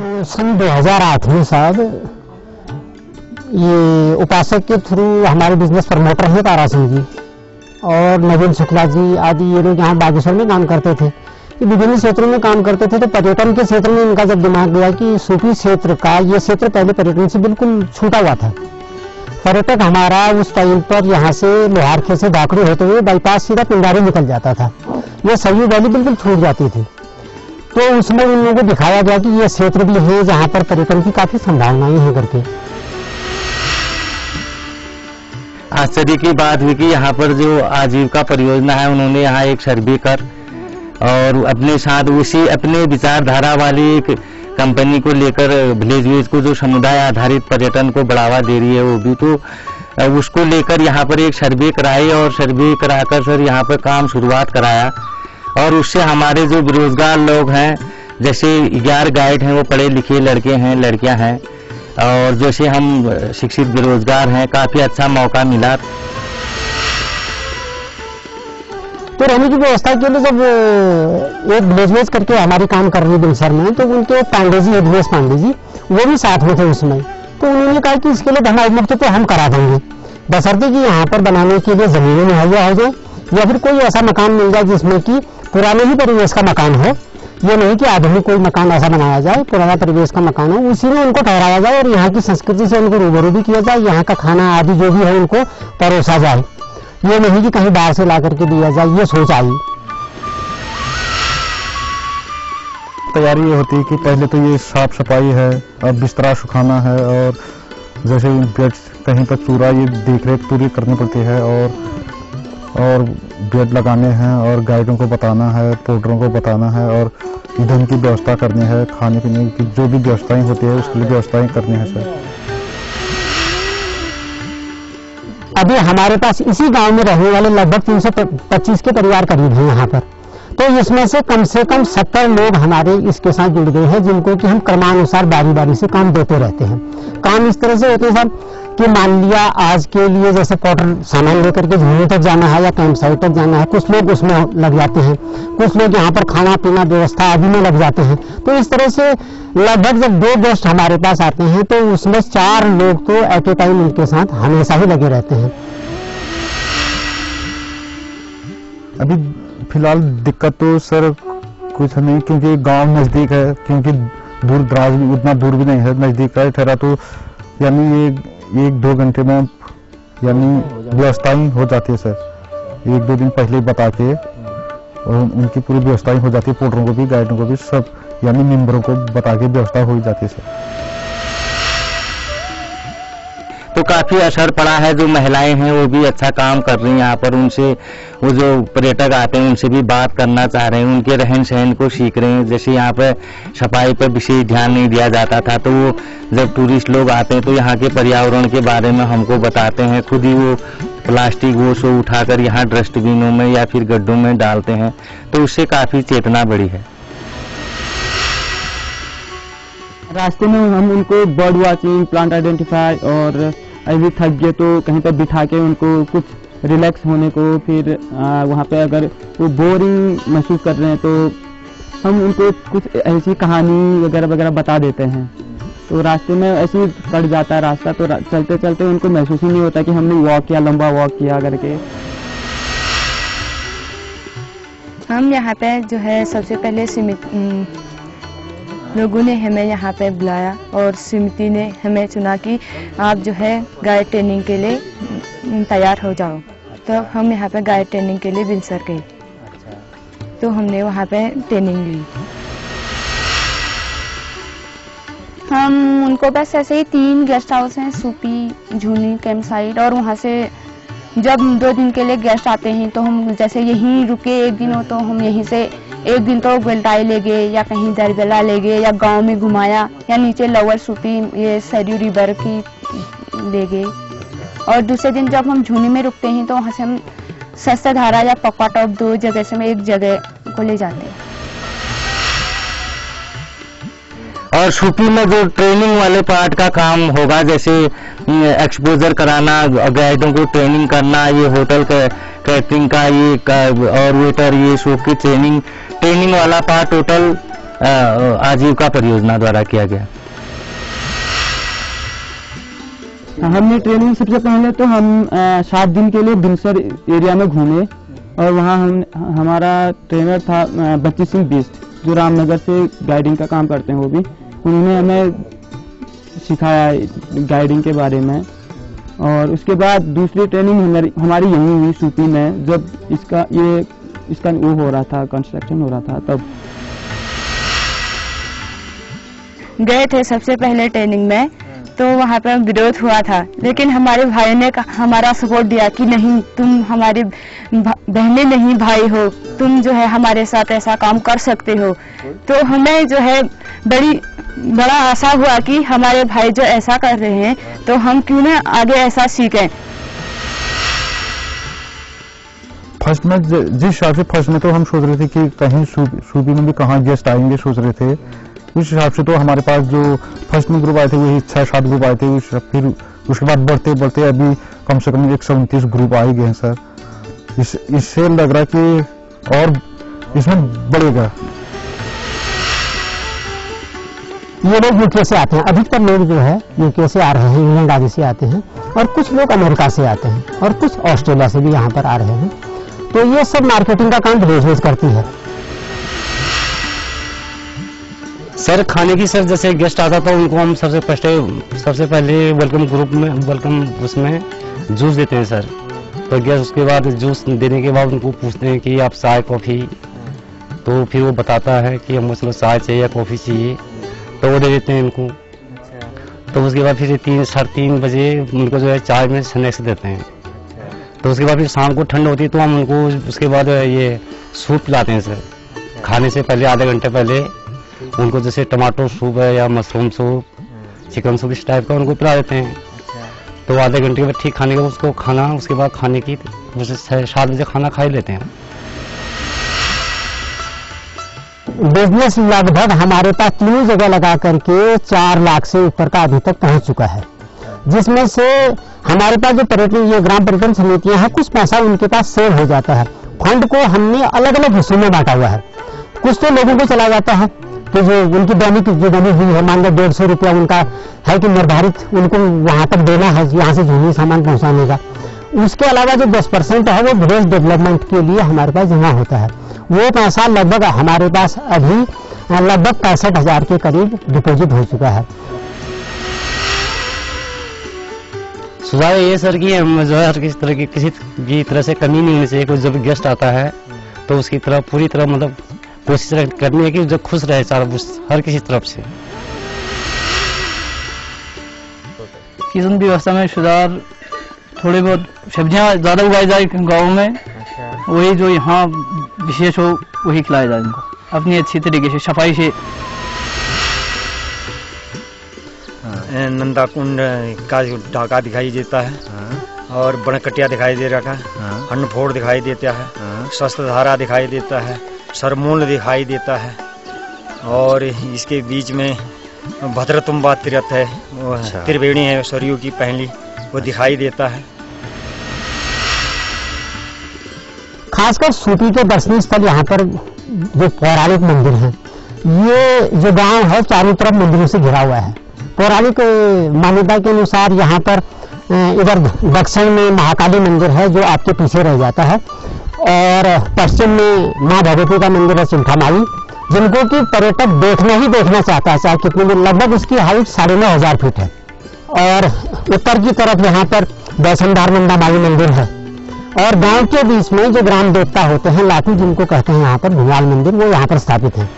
सन 2008 में साहब ये उपासक के थ्रू हमारे बिजनेस प्रमोटर हैं तारा सिंह जी और नवीन शुक्ला जी आदि, ये लोग यहाँ बागेश्वर में काम करते थे। ये विभिन्न क्षेत्रों में काम करते थे। तो पर्यटन के क्षेत्र में इनका जब दिमाग गया कि सूफी क्षेत्र का ये क्षेत्र पहले पर्यटन से बिल्कुल छूटा हुआ था। पर्यटक हमारा उस टाइम पर यहाँ से लोहारखेल से दाखड़े होते हुए बाईपास सीधा पिंडारी निकल जाता था। ये सरयू वैली बिल्कुल छूट जाती थी। तो उसमें उन लोगों को दिखाया गया कि ये क्षेत्र भी है जहाँ पर पर्यटन की काफी संभावनाएं हैं करके। आश्चर्य की बात हुई कि यहाँ पर जो आजीविका परियोजना है, उन्होंने यहाँ एक सर्वे कर और अपने साथ उसी अपने विचारधारा वाली एक कंपनी को लेकर विलेज वेज को जो समुदाय आधारित पर्यटन को बढ़ावा दे रही है वो भी, तो उसको लेकर यहाँ पर एक सर्वे कराई और सर्वे कराकर सर यहाँ पर काम शुरुआत कराया। और उससे हमारे जो बेरोजगार लोग हैं, जैसे 11 गाइड हैं वो पढ़े लिखे लड़के हैं लड़कियां हैं, और जैसे हम शिक्षित बेरोजगार हैं, काफी अच्छा मौका मिला। तो रहने की व्यवस्था के लिए जब एक विलेज करके हमारी काम कर रही है बिलसर में, तो उनके पांडे जी, दिनेश पांडे जी, वो भी साथ में थे उसमें। तो उन्होंने कहा कि इसके लिए धन मुक्त तो हम करा देंगे, बशर्ते कि यहाँ पर बनाने के लिए जमीनें मुहैया हो जाए या फिर कोई ऐसा मकान मिल जाए जिसमें कि पुराने ही परिवेश का मकान हो। ये नहीं कि आधुनिक कोई मकान ऐसा बनाया जाए, पुराना परिवेश का मकान हो, उसी में उनको ठहराया जाए और यहाँ की संस्कृति से उनको रूबरू भी किया जाए, यहाँ का खाना आदि जो भी है उनको परोसा जाए। ये नहीं कि कहीं बाहर से ला करके दिया जाए, ये सोच आई। तैयारी ये होती है कि पहले तो ये साफ सफाई है, अब बिस्तरा सुखाना है, और जैसे बेड कहीं पर चूरा, ये देख रेख पूरी करनी पड़ती है, और बेड लगाने हैं, और गाइडों को बताना है, पोर्टरों को बताना है, और ईंधन की व्यवस्था करनी है, खाने पीने की जो भी व्यवस्थाएं होती है उसके लिए व्यवस्थाएं करनी है सर। अभी हमारे पास इसी गांव में रहने वाले लगभग 325 के परिवार करीब हैं यहाँ पर। तो इसमें से कम 70 लोग हमारे इसके साथ जुड़ गए हैं, जिनको कि हम क्रमानुसार बारी बारी से काम देते रहते हैं। काम इस तरह से होते हैं सर कि मान लिया आज के लिए जैसे पोर्टर सामान लेकर के झूले तक जाना है या कैंप साइट तक जाना है, कुछ लोग उसमें लग जाते हैं, कुछ लोग यहाँ पर खाना पीना व्यवस्था आदि में लग जाते हैं। तो इस तरह से लगभग जब 2 गेस्ट हमारे पास आते हैं तो उसमें 4 लोग तो एट ए टाइम उनके साथ हमेशा ही लगे रहते हैं। अभी फिलहाल दिक्कत तो सर कुछ नहीं, क्योंकि गांव नजदीक है, क्योंकि दूर दराज उतना दूर भी नहीं है, नजदीक है ठहरा, तो यानी 1-2 घंटे में यानी व्यवस्थाएं हो जाती है सर। 1-2 दिन पहले बता के और उनकी पूरी व्यवस्थाएं हो जाती है, पोर्टरों को भी गाइडों को भी सब यानी मेंबरों को बता के व्यवस्था हो जाती है सर। तो काफी असर पड़ा है। जो महिलाएं हैं वो भी अच्छा काम कर रही हैं यहाँ पर, उनसे वो जो पर्यटक आते हैं उनसे भी बात करना चाह रहे हैं, उनके रहन सहन को सीख रहे हैं। जैसे यहाँ पर सफाई पर विशेष ध्यान नहीं दिया जाता था, तो वो जब टूरिस्ट लोग आते हैं तो यहाँ के पर्यावरण के बारे में हमको बताते हैं। खुद ही वो प्लास्टिक वो सो उठाकर यहाँ डस्टबिनों में या फिर गड्ढों में डालते हैं, तो उससे काफी चेतना बढ़ी है। रास्ते में हम उनको बर्ड वाचिंग, प्लांट आइडेंटिफाई, और अभी थक गए तो कहीं पर बिठा के उनको कुछ रिलैक्स होने को, फिर वहाँ पे अगर वो बोरिंग महसूस कर रहे हैं तो हम उनको कुछ ऐसी कहानी वगैरह वगैरह बता देते हैं। तो रास्ते में ऐसे ही कट जाता है रास्ता, तो चलते चलते उनको महसूस ही नहीं होता कि हमने वॉक किया, लंबा वॉक किया करके। हम यहाँ पे जो है सबसे पहले लोगों ने हमें यहाँ पे बुलाया और समिति ने हमें चुना कि आप जो है गाइड ट्रेनिंग के लिए तैयार हो जाओ। तो हम यहाँ पे गाइड ट्रेनिंग के लिए बिलसर गए। तो हमने वहाँ पे ट्रेनिंग ली। हम उनको बस ऐसे ही 3 गेस्ट हाउस हैं, सूपी, झूनी, कैंप साइट, और वहाँ से जब 2 दिन के लिए गेस्ट आते हैं तो हम जैसे यहीं रुके 1 दिन हो तो हम यहीं से 1 दिन तो बेल्टाई ले गए या कहीं दरबेला ले गए या गांव में घुमाया या नीचे लोअर सूपी ये सरयू रिवर की ले गए। और दूसरे दिन जब हम झूनी में रुकते हैं तो वहाँ से हम सस्ता धारा या पक्का टॉप 2 जगह से हम एक जगह को ले जाते हैं। और सूपी में जो ट्रेनिंग वाले पार्ट का काम होगा, जैसे एक्सपोजर कराना, गाइडों को ट्रेनिंग करना, ये होटल कैटरिंग का ये और वेटर ये सब की ट्रेनिंग वाला पार्ट टोटल आजीविका परियोजना द्वारा किया गया? हमने ट्रेनिंग सबसे पहले तो हम 7 दिन के लिए बिनसर एरिया में घूमे और वहाँ हमारा ट्रेनर था बच्ची सिंह बिस्ट, जो रामनगर से गाइडिंग का काम करते हैं। वो भी उन्होंने हमें सिखाया गाइडिंग के बारे में। और उसके बाद दूसरी ट्रेनिंग हमारी यहीं हुई सूपी में, जब इसका वो हो रहा था, कंस्ट्रक्शन हो रहा था, तब गए थे सबसे पहले ट्रेनिंग में। तो वहाँ पर विरोध हुआ था, लेकिन हमारे भाई ने हमारा सपोर्ट दिया कि नहीं, तुम हमारी बहनें नहीं भाई हो, तुम जो है हमारे साथ ऐसा काम कर सकते हो। तो हमें जो है बड़ा आशा हुआ कि हमारे भाई जो ऐसा कर रहे हैं तो हम क्यों ना आगे ऐसा सीखें। फर्स्ट में जिस हिसाब से फर्स्ट में तो हम सोच रहे थे कि कहीं सूबी में भी कहाँ गेस्ट आएंगे सोच रहे थे। उस हिसाब से तो हमारे पास जो फर्स्ट में ग्रुप आए थे वही 6-7 ग्रुप आए थे। फिर उसके बाद बढ़ते बढ़ते अभी कम से कम 129 ग्रुप आ ही गए हैं सर। इससे लग रहा है कि और इसमें बढ़ेगा। ये लोग यूके से आते हैं, अधिकतर लोग जो है यूके से आ रहे हैं, इंग्लैंड आदि से आते हैं, और कुछ लोग अमेरिका से आते हैं और कुछ ऑस्ट्रेलिया से भी यहाँ पर आ रहे हैं। तो ये सब मार्केटिंग का काम विलेज करती है। सर खाने की, सर जैसे गेस्ट आता तो उनको हम सबसे पहले वेलकम उसमें जूस देते हैं सर। तो गेस्ट उसके बाद जूस देने के बाद उनको पूछते हैं कि आप चाय कॉफ़ी, तो फिर वो बताता है कि हम उसमें चाय चाहिए या कॉफ़ी चाहिए, तो वो दे देते हैं इनको। तो उसके बाद फिर 3-3:30 बजे उनको जो है चाय में स्नैक्स देते हैं। तो उसके बाद फिर शाम को ठंड होती है तो हम उनको उसके बाद ये सूप पिलाते हैं सर। खाने से पहले आधे घंटे पहले उनको जैसे टमाटो सूप है या मशरूम सूप, चिकन सूप, इस टाइप का उनको पिला देते हैं। तो आधे घंटे के बाद ठीक खाने के बाद उसको खाना, उसके बाद खाने की जैसे 6-7 बजे खाना खा ही लेते हैं। बिजनेस लगभग हमारे पास 3 जगह लगा करके 4 लाख से ऊपर का अभी तक पहुंच चुका है, जिसमें से हमारे पास जो पर्यटन, ये ग्राम पर्यटन समितियां हैं, कुछ पैसा उनके पास सेव हो जाता है। फंड को हमने अलग अलग हिस्सों में बांटा हुआ है। कुछ तो लोगों को चला जाता है कि जो उनकी दैनिक जो बनी हुई है, मान लो 150 रुपया उनका है कि निर्धारित उनको वहां तक देना है, यहाँ से झूनी सामान पहुंचाने का। उसके अलावा जो 10% है वो विलेज डेवलपमेंट के लिए हमारे पास जमा होता है। वो पैसा लगभग हमारे पास अभी लगभग 65,000 के करीब डिपॉजिट हो चुका है। सुझाव ये सर कि हम जो है किसी भी तरह से कमी नहीं होनी चाहिए। कोई जब गेस्ट आता है तो उसकी तरफ पूरी तरह मतलब कोशिश करनी है कि जो खुश रहे हर किसी तरफ से। किचन व्यवस्था में सुधार, थोड़ी बहुत सब्जियां ज़्यादा उगाई जाए गाँव में, वही जो यहाँ विशेष हो वही खिलाया जाए उनको अपनी अच्छी तरीके से सफाई से। नंदा कुंड का ढाका दिखाई देता है और बनकटिया दिखाई दे रहा है, अन्नफोड़ दिखाई देता है, शस्त्रधारा दिखाई देता है, सरमूल दिखाई देता है, और इसके बीच में भद्रतुम्बा तीर्थ है, वो त्रिवेणी है सरयू की पहली, वो दिखाई देता है। खासकर सूपी के दर्शनीय स्थल यहाँ पर जो पौराणिक मंदिर है, ये जो गांव है चारों तरफ मंदिरों से घिरा हुआ है। पौराणिक मान्यता के अनुसार यहाँ पर इधर दक्षिण में महाकाली मंदिर है जो आपके पीछे रह जाता है, और पश्चिम में माँ भगवती का मंदिर है चिंतामाई, जिनको कि पर्यटक देखना चाहता है, चाहे कितने भी। लगभग उसकी हाइट 9,500 फीट है। और उत्तर की तरफ यहाँ पर वैष्णोधार मंदामाई मंदिर है, और गांव के बीच में जो ग्राम देवता होते हैं लाठी, जिनको कहते हैं यहाँ पर भुवाल मंदिर, वो यहाँ पर स्थापित है।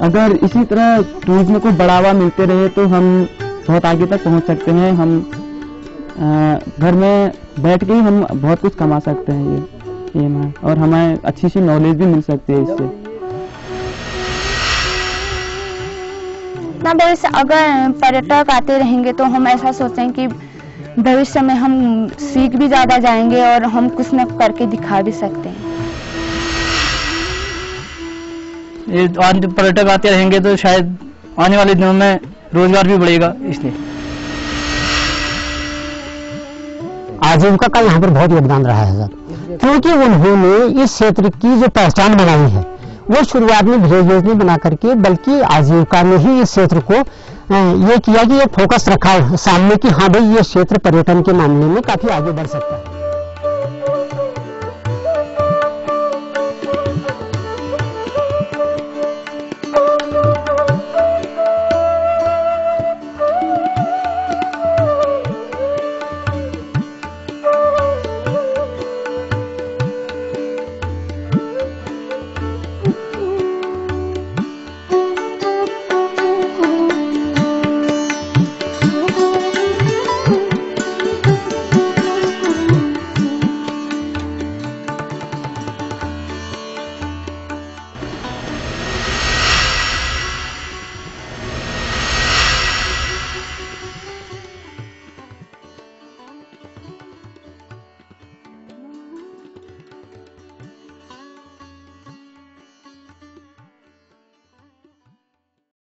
अगर इसी तरह टूरिज्म को बढ़ावा मिलते रहे तो हम बहुत आगे तक पहुंच सकते हैं। हम घर में बैठ के ही हम बहुत कुछ कमा सकते हैं ये है, और हमें अच्छी सी नॉलेज भी मिल सकती है इससे। ना भविष्य अगर पर्यटक आते रहेंगे तो हम ऐसा सोचें कि भविष्य में हम सीख भी ज़्यादा जाएंगे और हम कुछ न करके दिखा भी सकते हैं। ये पर्यटक आते रहेंगे तो शायद आने वाले दिनों में रोजगार भी बढ़ेगा। इसलिए आजीविका का यहाँ पर बहुत योगदान रहा है सर। क्योंकि उन्होंने इस क्षेत्र की जो पहचान बनाई है वो शुरुआत में विलेज योजना बना करके, बल्कि आजीविका में ही इस क्षेत्र को ये किया कि ये फोकस रखा सामने कि हाँ भाई ये क्षेत्र पर्यटन के मामले में काफी आगे बढ़ सकता है।